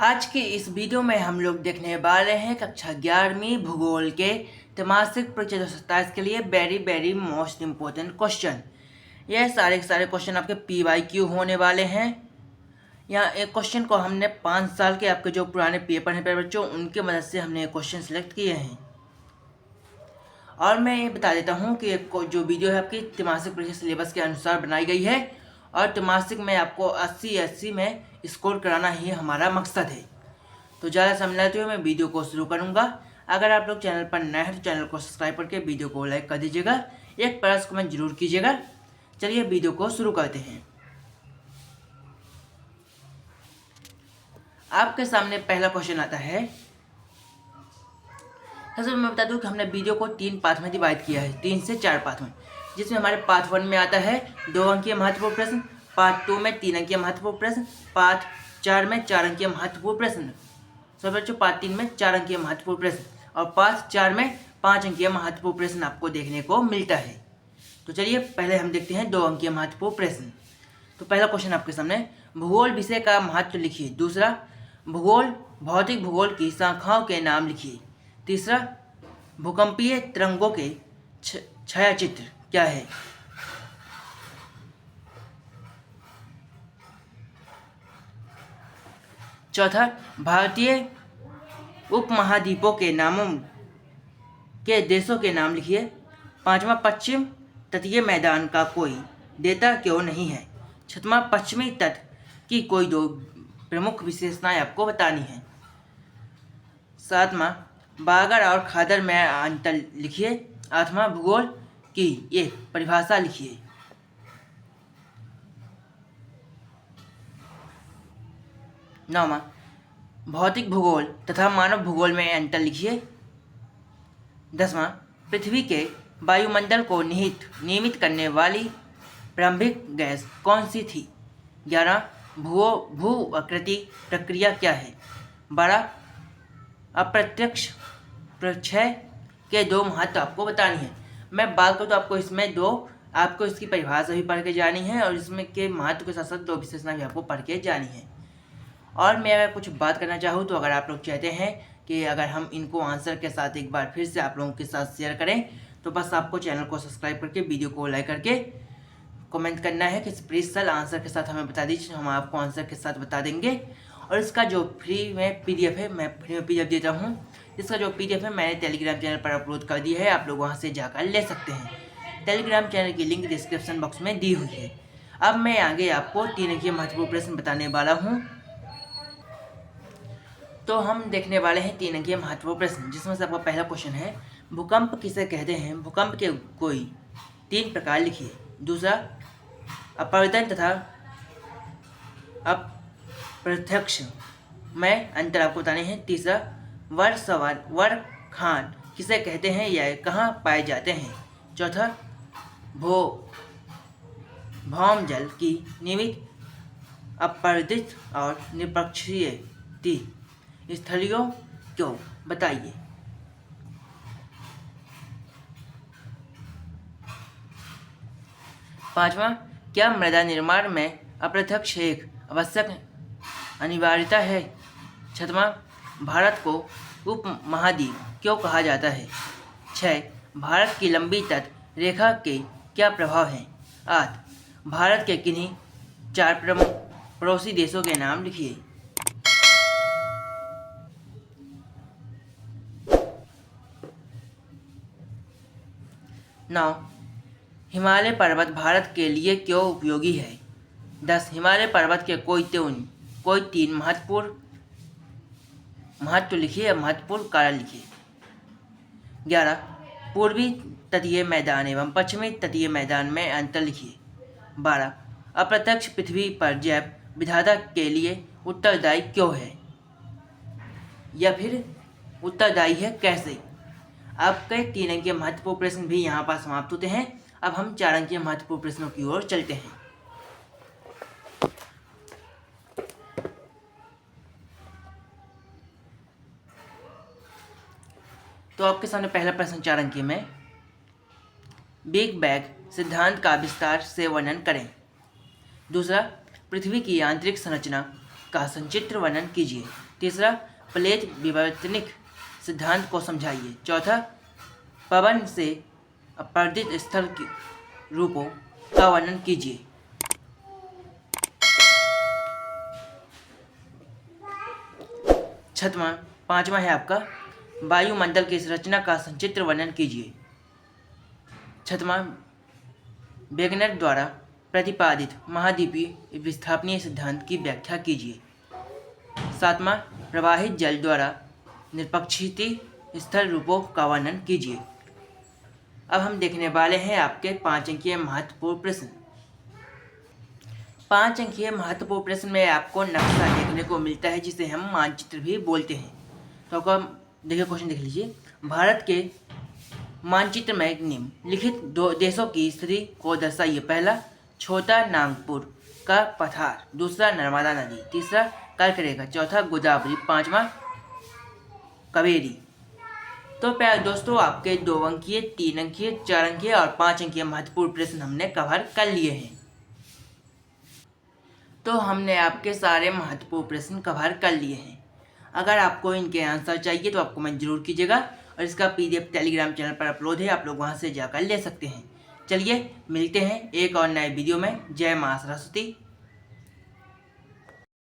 आज की इस वीडियो में हम लोग देखने वाले हैं कक्षा 11वीं भूगोल के त्रैमासिक परीक्षा 2027 के लिए वेरी मोस्ट इम्पोर्टेंट क्वेश्चन। यह सारे के सारे क्वेश्चन आपके PYQ होने वाले हैं। यहाँ एक क्वेश्चन को हमने 5 साल के आपके जो पुराने पेपर हैं प्यारे बच्चों, उनके मदद से हमने क्वेश्चन सिलेक्ट किए हैं। और मैं ये बता देता हूँ कि जो वीडियो है आपकी त्रैमासिक परीक्षा सिलेबस के अनुसार बनाई गई है और त्रैमासिक में आपको 80 में स्कोर कराना ही हमारा मकसद है। तो ज़्यादा समय लेते हुए मैं वीडियो को शुरू करूँगा। अगर आप लोग चैनल पर नए हैं तो चैनल को सब्सक्राइब करके वीडियो को लाइक कर दीजिएगा, एक प्लस कमेंट जरूर कीजिएगा। चलिए वीडियो को शुरू करते हैं। आपके सामने पहला क्वेश्चन आता है। सबसे मैं बता दूं कि हमने वीडियो को 3 पार्ट में डिवाइड किया है, 3 से 4 पार्ट में, जिसमें हमारे पार्ट 1 में आता है 2 अंकीय महत्वपूर्ण प्रश्न, पार्ट 2 में 3 अंकीय महत्वपूर्ण प्रश्न, पार्ट 4 में 4 अंकीय महत्वपूर्ण प्रश्न, सब बच्चों पार्ट 3 में 4 अंकीय महत्वपूर्ण प्रश्न और पार्ट 4 में 5 अंकीय महत्वपूर्ण प्रश्न आपको देखने को मिलता है। तो चलिए पहले हम देखते हैं 2 अंकीय महत्वपूर्ण प्रश्न। तो पहला क्वेश्चन आपके सामने, भूगोल विषय का महत्व लिखिए। दूसरा, भूगोल भौतिक भूगोल की शाखाओं के नाम लिखिए। तीसरा, भूकंपीय तरंगों के छायाचित्र क्या है। चौथा, भारतीय उपमहाद्वीपों के नामों के देशों के नाम लिखिए। पांचवा, पश्चिम तटीय मैदान का कोई देता क्यों नहीं है। छठवां, पश्चिमी तट की कोई 2 प्रमुख विशेषताएं आपको बतानी है। सातवां, बागर और खादर में अंतर लिखिए। आठवां, भूगोल की एक परिभाषा लिखिए। नौवां, भौतिक भूगोल तथा मानव भूगोल में अंतर लिखिए। 10वां, पृथ्वी के वायुमंडल को नियमित करने वाली प्रारंभिक गैस कौन सी थी। 11, भू आकृति प्रक्रिया क्या है। 12, अप्रत्यक्ष प्रक्षय के 2 महत्व आपको बतानी है। मैं बात करूँ तो आपको इसमें 2 आपको इसकी परिभाषा भी पढ़ के जानी है और इसमें के महत्व के साथ साथ 2 विशेषता भी आपको पढ़ के जानी है। और मैं अगर कुछ बात करना चाहूँ तो अगर आप लोग चाहते हैं कि अगर हम इनको आंसर के साथ एक बार फिर से आप लोगों के साथ शेयर करें तो बस आपको चैनल को सब्सक्राइब करके वीडियो को लाइक करके कमेंट करना है कि स्पेशल आंसर के साथ हमें बता दीजिए, हम आपको आंसर के साथ बता देंगे। और इसका जो फ्री में PDF है, मैं फ्री में PDF देता हूँ। इसका जो PDF है मैंने टेलीग्राम चैनल पर अपलोड कर दी है, आप लोग वहाँ से जाकर ले सकते हैं। टेलीग्राम चैनल की लिंक डिस्क्रिप्शन बॉक्स में दी हुई है। अब मैं आगे आपको 3 अंकीय महत्वपूर्ण प्रश्न बताने वाला हूँ। तो हम देखने वाले हैं 3 अंकीय महत्वपूर्ण प्रश्न, जिसमें से आपका पहला क्वेश्चन है, भूकंप किसे कहते हैं। भूकंप के कोई 3 प्रकार लिखिए। दूसरा, अपवर्तन तथा अप्रत्यक्ष में अंतर आपको बताने हैं। तीसरा, वर्षखान किसे कहते हैं या कहाँ पाए जाते हैं। चौथा, भौमजल की नियमित अपवर्तित और निष्पक्षीय स्थलियों क्यों बताइए। पांचवा, क्या मृदा निर्माण में अप्रत्यक्ष एक आवश्यक अनिवार्यता है। छठवां, भारत को उपमहाद्वीप क्यों कहा जाता है। 6, भारत की लंबी तट रेखा के क्या प्रभाव हैं। 8, भारत के किन्हीं 4 प्रमुख पड़ोसी देशों के नाम लिखिए। 9, हिमालय पर्वत भारत के लिए क्यों उपयोगी है। 10, हिमालय पर्वत के कोई 3 महत्व लिखिए या महत्वपूर्ण कारण लिखिए। 11, पूर्वी तटीय मैदान एवं पश्चिमी तटीय मैदान में अंतर लिखिए। 12, अप्रत्यक्ष पृथ्वी पर जैव विविधता के लिए उत्तरदायी क्यों है या फिर उत्तरदायी है कैसे। आपके 3 अंकीय महत्वपूर्ण प्रश्न भी यहाँ पर समाप्त होते हैं। अब हम 4 अंकीय महत्वपूर्ण प्रश्नों की ओर चलते हैं। तो आपके सामने पहला प्रश्न 4 अंकीय में, बिग बैंग सिद्धांत का विस्तार से वर्णन करें। दूसरा, पृथ्वी की आंतरिक संरचना का संचित्र वर्णन कीजिए। तीसरा, प्लेट विवर्तनिक सिद्धांत को समझाइए। चौथा, पवन से अपवर्तित स्थल के रूपों का वर्णन कीजिए। पांचवा है आपका, वायुमंडल की संरचना का संचित्र वर्णन कीजिए। छठवां, वेगनर द्वारा प्रतिपादित महाद्वीपीय विस्थापनीय सिद्धांत की व्याख्या कीजिए। सातवां, प्रवाहित जल द्वारा निरपेक्षित स्थल रूपों का वर्णन कीजिए। अब हम देखने वाले हैं आपके 5 अंकीय महत्वपूर्ण प्रश्न। 5 अंकीय महत्वपूर्ण प्रश्न में आपको नक्शा देखने को मिलता है, जिसे हम मानचित्र भी बोलते हैं। तो आपको देखिए, क्वेश्चन देख लीजिए। भारत के मानचित्र में निम्नलिखित दो देशों की स्थिति को दर्शाइए। पहला, छोटा नागपुर का पठार। दूसरा, नर्मदा नदी। तीसरा, कर्करेखा। चौथा, गोदावरी। पांचवा, कावेरी। तो प्यारे दोस्तों, आपके 2 अंकीय, 3 अंकीय, 4 अंकीय और 5 अंकीय महत्वपूर्ण प्रश्न हमने कवर कर लिए हैं। तो हमने आपके सारे महत्वपूर्ण प्रश्न कवर कर लिए हैं। अगर आपको इनके आंसर चाहिए तो आप कमेंट जरूर कीजिएगा, और इसका PDF टेलीग्राम चैनल पर अपलोड है, आप लोग वहां से जाकर ले सकते हैं। चलिए मिलते हैं एक और नए वीडियो में। जय मां सरस्वती।